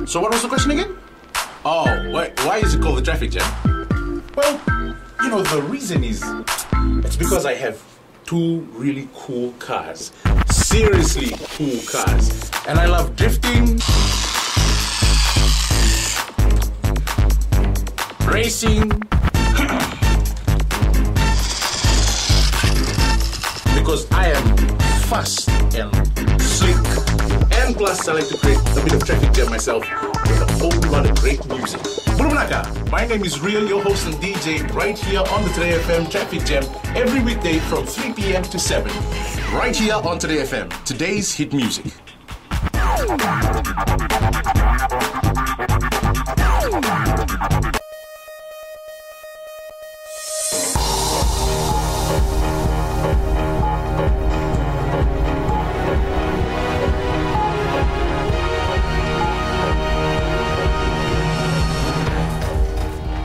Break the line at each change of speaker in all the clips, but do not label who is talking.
So what was the question again? Oh, why is it called the traffic jam? Well, you know, the reason is, it's because I have two really cool cars. Seriously cool cars. And I love drifting, racing, because I am fast and slick. And plus, I like to create a bit of traffic jam myself with a whole lot of great music. Bulumnaka, my name is Real, your host and DJ, right here on the Today FM Traffic Jam every weekday from 3 p.m. to 7. Right here on Today FM, today's hit music.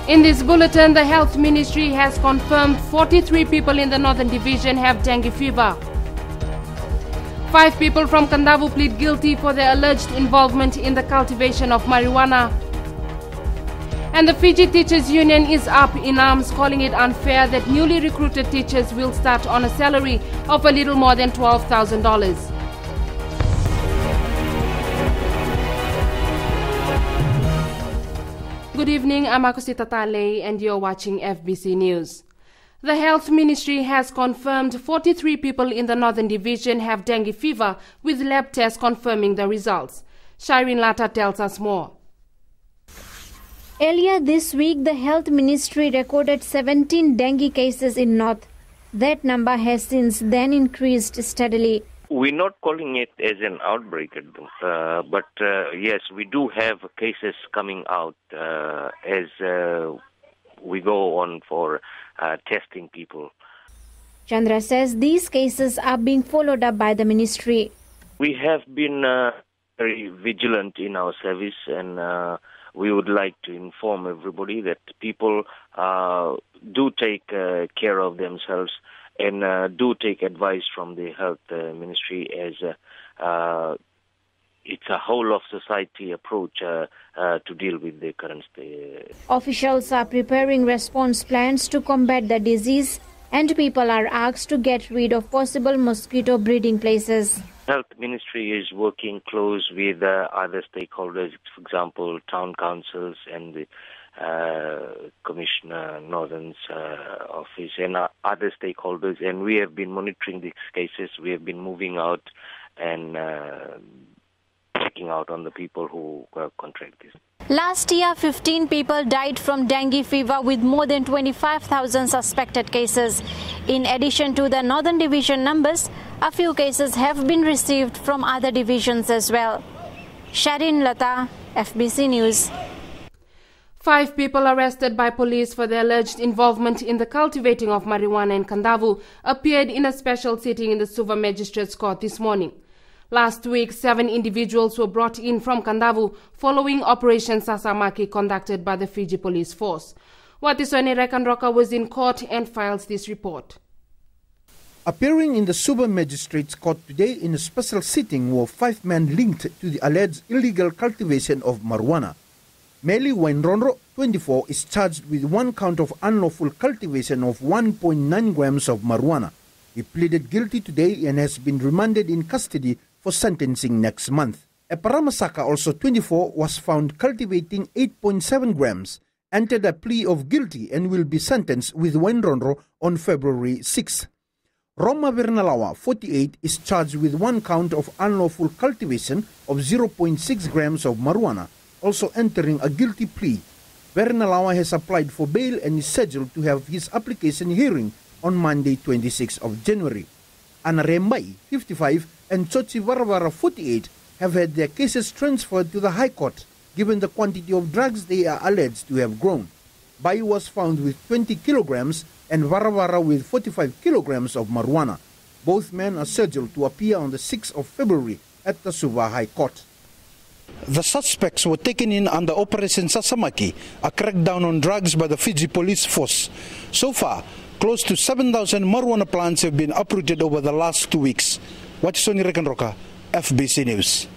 In this bulletin, the Health Ministry has confirmed 43 people in the Northern Division have dengue fever. 5 people from Kandavu plead guilty for their alleged involvement in the cultivation of marijuana. And the Fiji Teachers Union is up in arms, calling it unfair that newly recruited teachers will start on a salary of a little more than $12,000. Good evening, I'm Akusita Tale and you're watching FBC News. The Health Ministry has confirmed 43 people in the Northern Division have dengue fever, with lab tests confirming the results. Shireen Lata tells us more.
Earlier this week, the Health Ministry recorded 17 dengue cases in North. That number has since then increased steadily.
We're not calling it as an outbreak, but yes, we do have cases coming out as we go on for testing people.
Chandra says these cases are being followed up by the ministry.
We have been very vigilant in our service, and we would like to inform everybody that people do take care of themselves and do take advice from the Health Ministry, as it's a whole of society approach to deal with the current state.
Officials are preparing response plans to combat the disease, and people are asked to get rid of possible mosquito breeding places.
Health Ministry is working close with other stakeholders, for example, town councils and the Commissioner Northern's office and other stakeholders, and we have been monitoring these cases. We have been moving out and checking out on the people who contract this.
Last year, 15 people died from dengue fever, with more than 25,000 suspected cases. In addition to the Northern Division numbers, a few cases have been received from other divisions as well. Shireen Lata, FBC News.
5 people arrested by police for their alleged involvement in the cultivating of marijuana in Kandavu appeared in a special sitting in the Suva Magistrates Court this morning. Last week, 7 individuals were brought in from Kandavu following Operation Sasamaki conducted by the Fiji Police Force. Watisoni Rekanroka was in court and files this report.
Appearing in the Suva Magistrates Court today in a special sitting were 5 men linked to the alleged illegal cultivation of marijuana. Meli Wainronro, 24, is charged with 1 count of unlawful cultivation of 1.9 grams of marijuana. He pleaded guilty today and has been remanded in custody for sentencing next month. Eparamasaka, also 24, was found cultivating 8.7 grams, entered a plea of guilty and will be sentenced with Wainronro on February 6. Roma Vernalawa, 48, is charged with 1 count of unlawful cultivation of 0.6 grams of marijuana, also entering a guilty plea. Vernalawa has applied for bail and is scheduled to have his application hearing on Monday, 26th of January. Anarembai, 55, and Chochi Varavara, 48, have had their cases transferred to the High Court, given the quantity of drugs they are alleged to have grown. Bai was found with 20 kilograms and Varavara with 45 kilograms of marijuana. Both men are scheduled to appear on the 6th of February at the Suva High Court.
The suspects were taken in under Operation Sasamaki, a crackdown on drugs by the Fiji Police Force. So far, close to 7,000 marijuana plants have been uprooted over the last 2 weeks. Watisoni Rekanroka, FBC News.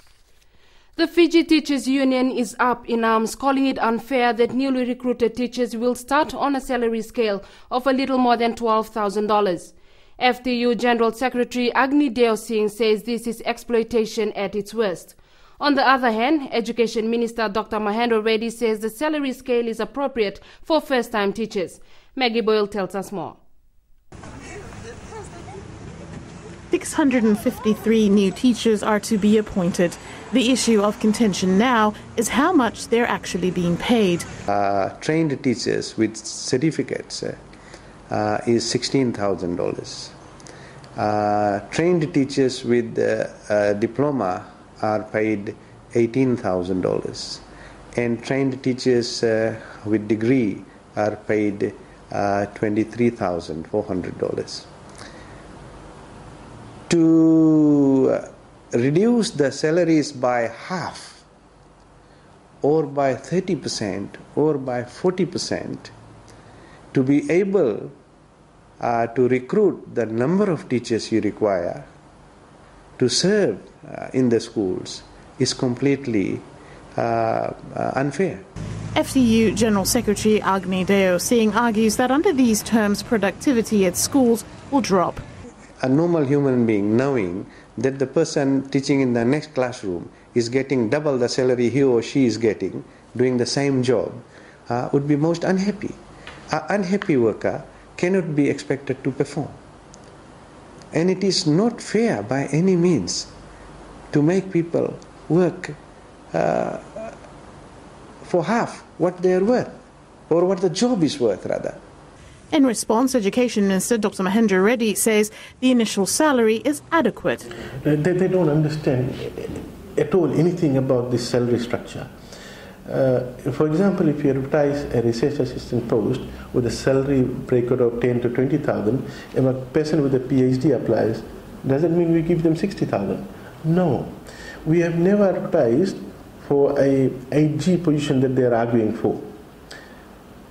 The Fiji Teachers Union is up in arms, calling it unfair that newly recruited teachers will start on a salary scale of a little more than $12,000. FTU General Secretary Agni Deo Singh says this is exploitation at its worst. On the other hand, Education Minister Dr. Mahendra Reddy says the salary scale is appropriate for first-time teachers. Maggie Boyle tells us more.
653 new teachers are to be appointed. The issue of contention now is how much they're actually being paid.
Trained teachers with certificates is $16,000. Trained teachers with diploma are paid $18,000. And trained teachers with degree are paid $23,400. To reduce the salaries by half, or by 30%, or by 40%, to be able to recruit the number of teachers you require to serve in the schools is completely unfair.
FTU General Secretary Agni Deo Singh argues that under these terms, productivity at schools will drop.
A normal human being, knowing that the person teaching in the next classroom is getting double the salary he or she is getting, doing the same job, would be most unhappy. An unhappy worker cannot be expected to perform. And it is not fair by any means to make people work for half what they are worth, or what the job is worth, rather.
In response, Education Minister Dr. Mahendra Reddy says the initial salary is adequate.
They don't understand at all anything about this salary structure. For example, if you advertise a research assistant post with a salary bracket of 10 to 20,000, if a person with a PhD applies, does that mean we give them 60,000? No. We have never advertised for a 8G position that they are arguing for.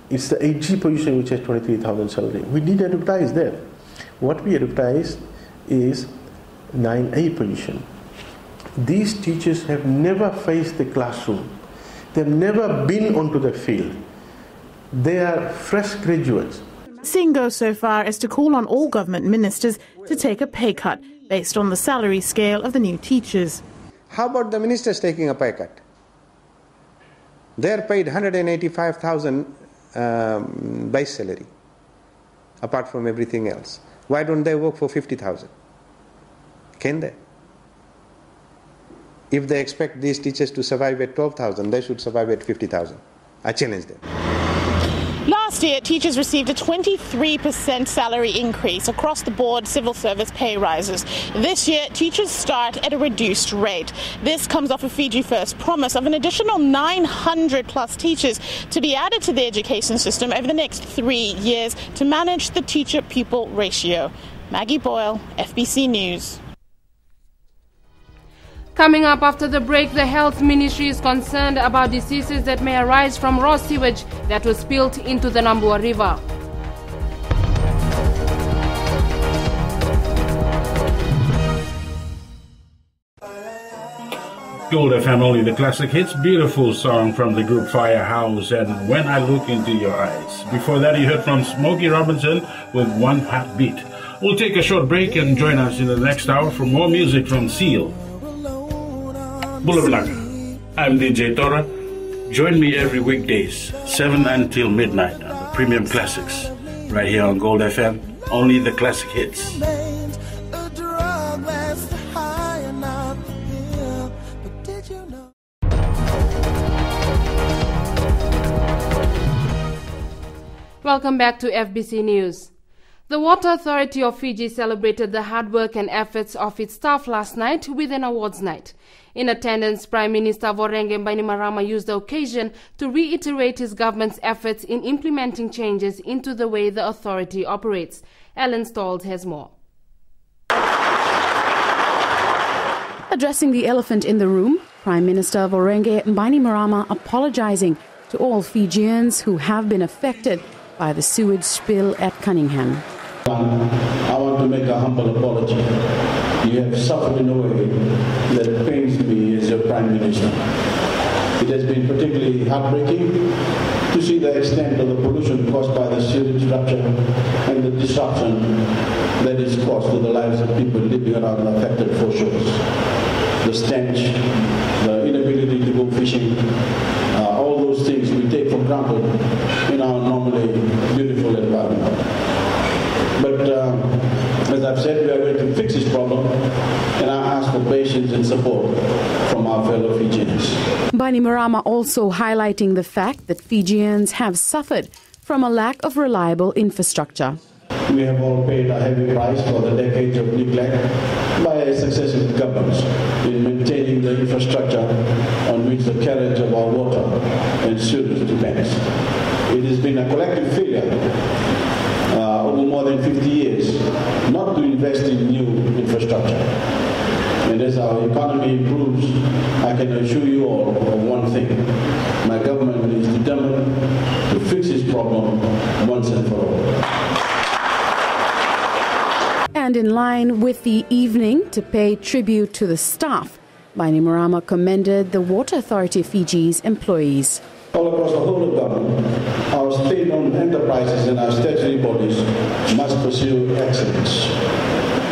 It's the 8G position which has 23,000 salary. We did advertise that. What we advertised is 9A position. These teachers have never faced the classroom. They've never been onto the field. They are fresh graduates.
Singh goes so far as to call on all government ministers to take a pay cut based on the salary scale of the new teachers.
How about the ministers taking a pay cut? They're paid $185,000 base salary, apart from everything else. Why don't they work for $50,000? Can they? If they expect these teachers to survive at $12,000, they should survive at $50,000. I challenge them.
Last year, teachers received a 23% salary increase across the board, civil service pay rises. This year, teachers start at a reduced rate. This comes off a Fiji First promise of an additional 900 plus teachers to be added to the education system over the next 3 years to manage the teacher-pupil ratio. Maggie Boyle, FBC News.
Coming up after the break, the Health Ministry is concerned about diseases that may arise from raw sewage that was spilled into the Nambua River.
Gold FM, only the classic hits. Beautiful song from the group Firehouse and When I Look Into Your Eyes. Before that, you heard from Smokey Robinson with One Heartbeat. We'll take a short break and join us in the next hour for more music from Seal. Boulevard. I'm DJ Tora. Join me every weekdays, 7 until midnight on the Premium Classics, right here on Gold FM, only the classic hits.
Welcome back to FBC News. The Water Authority of Fiji celebrated the hard work and efforts of its staff last night with an awards night. In attendance, Prime Minister Vorenge Bainimarama used the occasion to reiterate his government's efforts in implementing changes into the way the authority operates. Ellen Stolz has more.
Addressing the elephant in the room, Prime Minister Vorenge Bainimarama apologizing to all Fijians who have been affected by the sewage spill at Cunningham.
I want to make a humble apology. You have suffered in a way that pains me as your Prime Minister. It has been particularly heartbreaking to see the extent of the pollution caused by the sewage structure and the disruption that is caused to the lives of people living around the affected foreshores. The stench, the inability to go fishing, all those things we take for granted in our normally beautiful environment. But as I've said, we are going to fix this problem, and I ask for patience and support from our fellow Fijians.
Bainimarama also highlighting the fact that Fijians have suffered from a lack of reliable infrastructure.
We have all paid a heavy price for the decades of neglect by successive governments in maintaining the infrastructure on which the carriage of our water and sewage depends. It has been a collective failure over more than 50 years not to invest in new infrastructure. And as our economy improves, I can assure you all of one thing. My government is determined to fix this problem once and for all.
And in line with the evening to pay tribute to the staff, Bainimarama commended the Water Authority of Fiji's employees.
All across the whole of government, our state-owned enterprises and our statutory bodies must pursue excellence.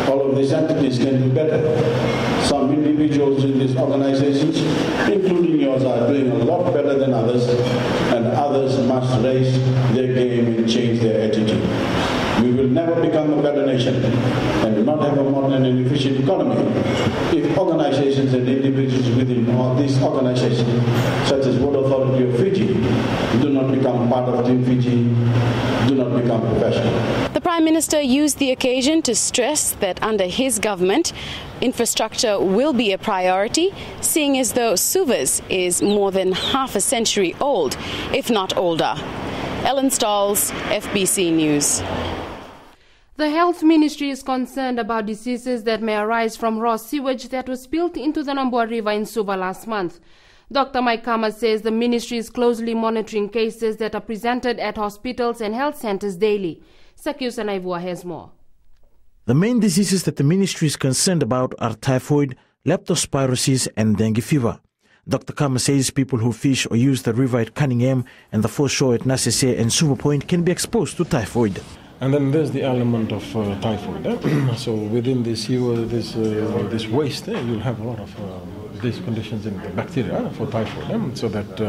All of these entities can do better. Some individuals in these organizations, including yours, are doing a lot better than others, and others must raise their game and change their attitude. We will never become a better nation and not have a modern and efficient economy if organizations and individuals within all these organizations, such as Water Authority of Fiji, do not become part of Team Fiji, do not become professional.
The Prime Minister used the occasion to stress that under his government, infrastructure will be a priority, seeing as though Sewage is more than half a century old, if not older. Ellen Stalls, FBC News.
The Health Ministry is concerned about diseases that may arise from raw sewage that was spilled into the Namboa River in Suva last month. Dr. Maikama says the ministry is closely monitoring cases that are presented at hospitals and health centers daily. Sakyus Anaivua has more.
The main diseases that the ministry is concerned about are typhoid, leptospirosis and dengue fever. Dr. Kama says people who fish or use the river at Cunningham and the foreshore at Nasese and Suva Point can be exposed to typhoid.
And then there's the element of typhoid. So within this waste, you'll have a lot of these conditions in the bacteria for typhoid. So that,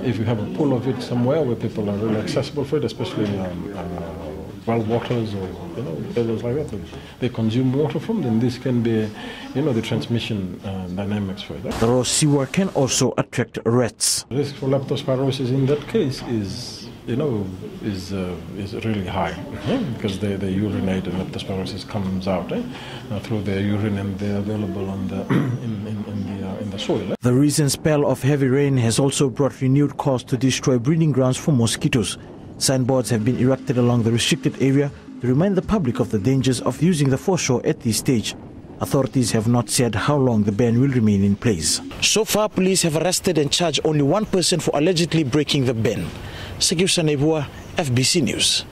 if you have a pool of it somewhere where people are really accessible for it, especially well waters or areas like that, they consume water from, then this can be, the transmission dynamics for it.
The raw sewer can also attract rats.
The risk for leptospirosis in that case is really high because they urinate and leptospirosis comes out through their urine and they're available on the in the soil.
The recent spell of heavy rain has also brought renewed calls to destroy breeding grounds for mosquitoes. Signboards have been erected along the restricted area to remind the public of the dangers of using the foreshore at this stage. Authorities have not said how long the ban will remain in place. So far, police have arrested and charged only one person for allegedly breaking the ban. Sakyus Anaivua, FBC News.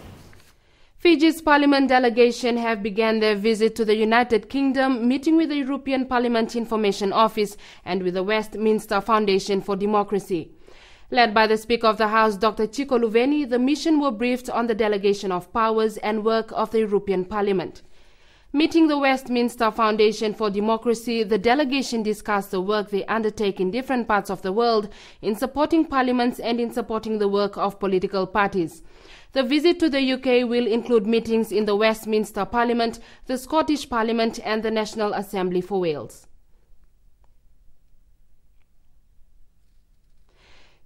Fiji's Parliament delegation have begun their visit to the United Kingdom, meeting with the European Parliament Information Office and with the Westminster Foundation for Democracy. Led by the Speaker of the House, Dr. Chico Luveni, the mission were briefed on the delegation of powers and work of the European Parliament. Meeting the Westminster Foundation for Democracy, the delegation discussed the work they undertake in different parts of the world in supporting parliaments and in supporting the work of political parties. The visit to the UK will include meetings in the Westminster Parliament, the Scottish Parliament and the National Assembly for Wales.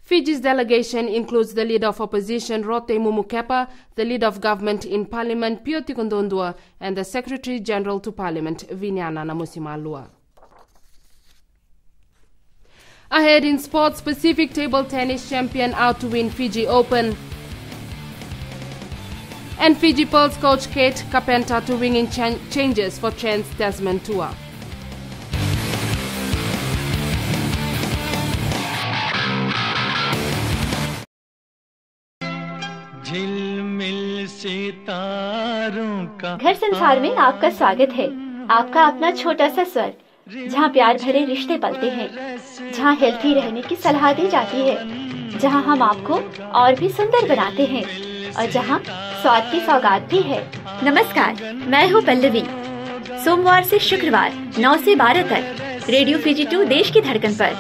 Fiji's delegation includes the Leader of Opposition Rote Mumukepa, the Leader of Government in Parliament Pio Tikondondua, and the Secretary General to Parliament Vinyana Namusimalua. Ahead in sports, Pacific table tennis champion out to win Fiji Open. And Fiji Pearls coach Kate Carpenter to ring in changes for Trans-Tasman Tour.
घर संसार में आपका स्वागत है। आपका अपना छोटा सा स्वर जहाँ प्यार भरे रिश्ते पलते हैं, जहाँ हेल्थी रहने की सलाह दी जाती है, जहाँ हम आपको और भी सुंदर बनाते हैं और जहाँ स्वाद की सौगात भी है। नमस्कार, मैं हूँ पल्लवी। सोमवार से शुक्रवार 9 से 12 तक रेडियो FBC 2 देश की धड़कन पर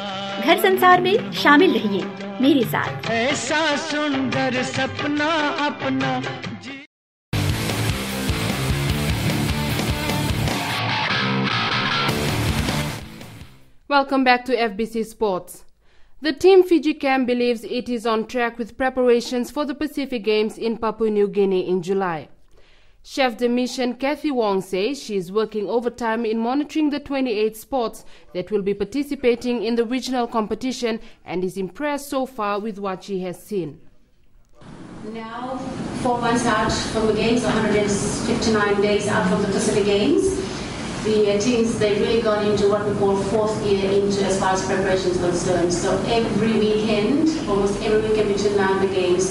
घर संसार में शामिल रहिए मेरे साथ।
ऐसा सुंदर सपना अपना।
Welcome back to FBC Sports. The Team Fiji camp believes it is on track with preparations for the Pacific Games in Papua New Guinea in July. Chef de mission Kathy Wong says she is working overtime in monitoring the 28 sports that will be participating in the regional competition and is impressed so far with what she has seen.
Now, 4 months out from the Games, 159 days out from the Pacific Games, the teams, they really got into what we call fourth year into as far as preparations are concerned. So every weekend, almost every weekend between now and the Games,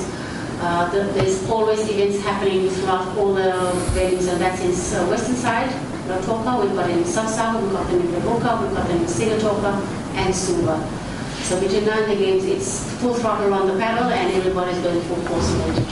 there's always events happening throughout all the venues, and that's in western side, Rotoka, we've got in Sasa, we've got them in Reboka, we've got them in Sigatoka and Suva. So between now and the Games, it's full throttle on the paddle and everybody's going full force mode.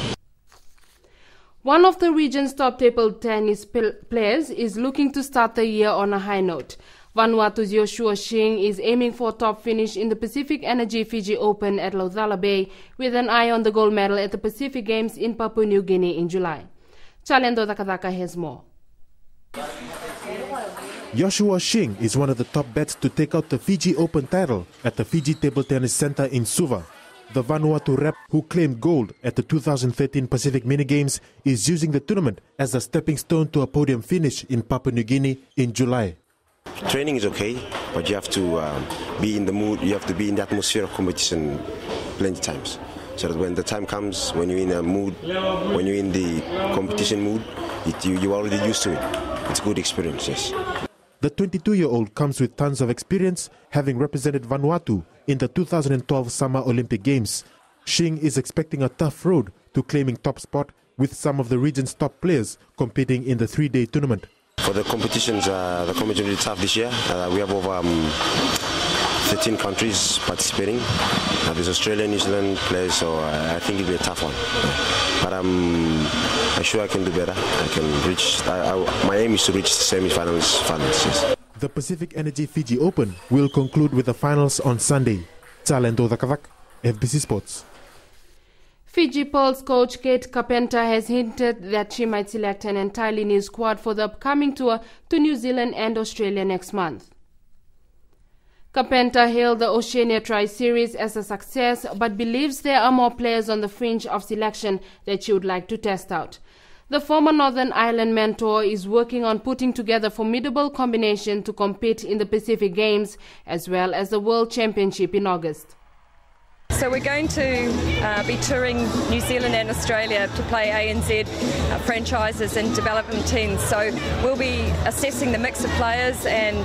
One of the region's top table tennis players is looking to start the year on a high note. Vanuatu's Joshua Xing is aiming for a top finish in the Pacific Energy Fiji Open at Laucala Bay with an eye on the gold medal at the Pacific Games in Papua New Guinea in July. Chalendo Takataka has more.
Joshua Xing is one of the top bets to take out the Fiji Open title at the Fiji Table Tennis Center in Suva. The Vanuatu rep who claimed gold at the 2013 Pacific Mini Games is using the tournament as a stepping stone to a podium finish in Papua New Guinea in July.
Training is okay, but you have to be in the mood, you have to be in the atmosphere of competition plenty times. So that when the time comes, when you're in a mood, when you're in the competition mood, you're already used to it. It's a good experience, yes.
The 22-year-old comes with tons of experience, having represented Vanuatu in the 2012 Summer Olympic Games. Xing is expecting a tough road to claiming top spot with some of the region's top players competing in the 3-day tournament.
For the competitions, the competition is tough this year. We have over 13 countries participating. There's Australia, New Zealand players, so I think it'll be a tough one. But I'm sure I can do better. I can reach. My aim is to reach the semi-finals. Yes.
The Pacific Energy Fiji Open will conclude with the finals on Sunday. Talento Dakavak, FBC Sports.
Fiji Pearls coach Kate Carpenter has hinted that she might select an entirely new squad for the upcoming tour to New Zealand and Australia next month. Carpenter hailed the Oceania Tri-Series as a success but believes there are more players on the fringe of selection that she would like to test out. The former Northern Ireland mentor is working on putting together a formidable combination to compete in the Pacific Games as well as the World Championship in August.
So we're going to be touring New Zealand and Australia to play ANZ franchises and development teams. So we'll be assessing the mix of players and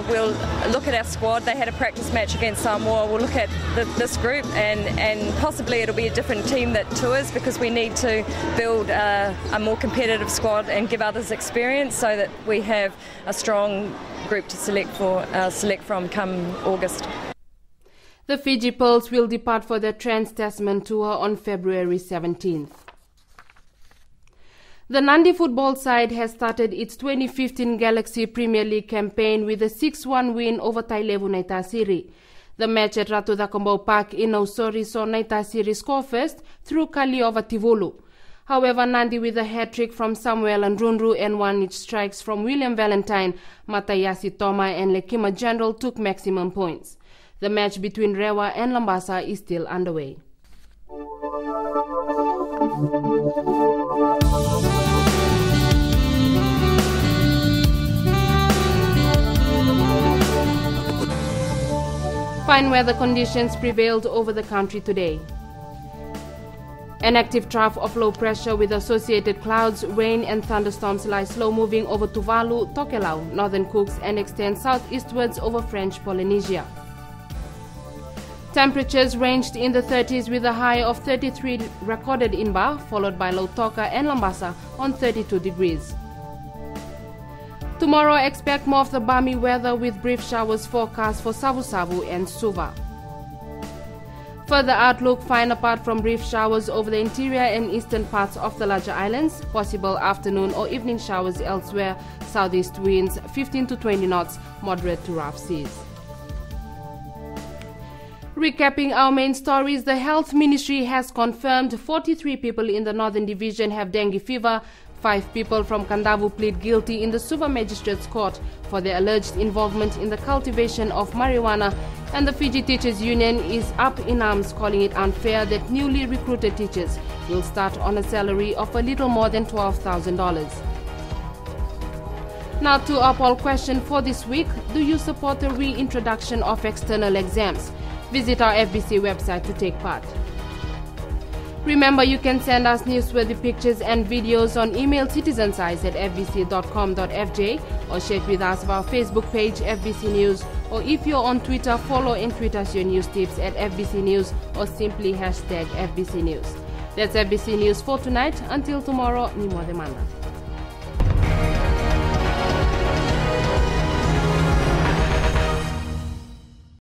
we'll look at our squad. They had a practice match against Samoa. We'll look at this group and possibly it'll be a different team that tours because we need to build a more competitive squad and give others experience so that we have a strong group to select from come August.
The Fiji Pearls will depart for their Trans-Tasman tour on February 17th. The Nandi football side has started its 2015 Galaxy Premier League campaign with a 6-1 win over Tailevu Naitasiri. The match at Ratu Dakombo Park in Nausori saw Naitasiri score first through Kaliova Tivulu. However, Nandi with a hat-trick from Samuel Ndrundu and one-each strikes from William Valentine, Matayasi Toma and Lekima General took maximum points. The match between Rewa and Lambasa is still underway. Fine weather conditions prevailed over the country today. An active trough of low pressure with associated clouds, rain and thunderstorms lie slow moving over Tuvalu, Tokelau, Northern Cooks and extend southeastwards over French Polynesia. Temperatures ranged in the 30s with a high of 33 recorded in Ba, followed by Lautoka and Lambasa on 32 degrees. Tomorrow, expect more of the balmy weather with brief showers forecast for Savu-Savu and Suva. Further outlook, find apart from brief showers over the interior and eastern parts of the larger islands, possible afternoon or evening showers elsewhere, southeast winds 15 to 20 knots, moderate to rough seas. Recapping our main stories, the Health Ministry has confirmed 43 people in the Northern Division have dengue fever. 5 people from Kandavu plead guilty in the Suva Magistrates Court for their alleged involvement in the cultivation of marijuana, and the Fiji Teachers Union is up in arms, calling it unfair that newly recruited teachers will start on a salary of a little more than $12,000. Now to our poll question for this week: do you support the reintroduction of external exams? Visit our FBC website to take part. Remember, you can send us newsworthy pictures and videos on email citizensize@fbc.com.fj or share it with us via our Facebook page FBC News, or if you're on Twitter, follow and tweet us your news tips at FBC News or simply #FBC News. That's FBC News for tonight. Until tomorrow, Nimo Demanda.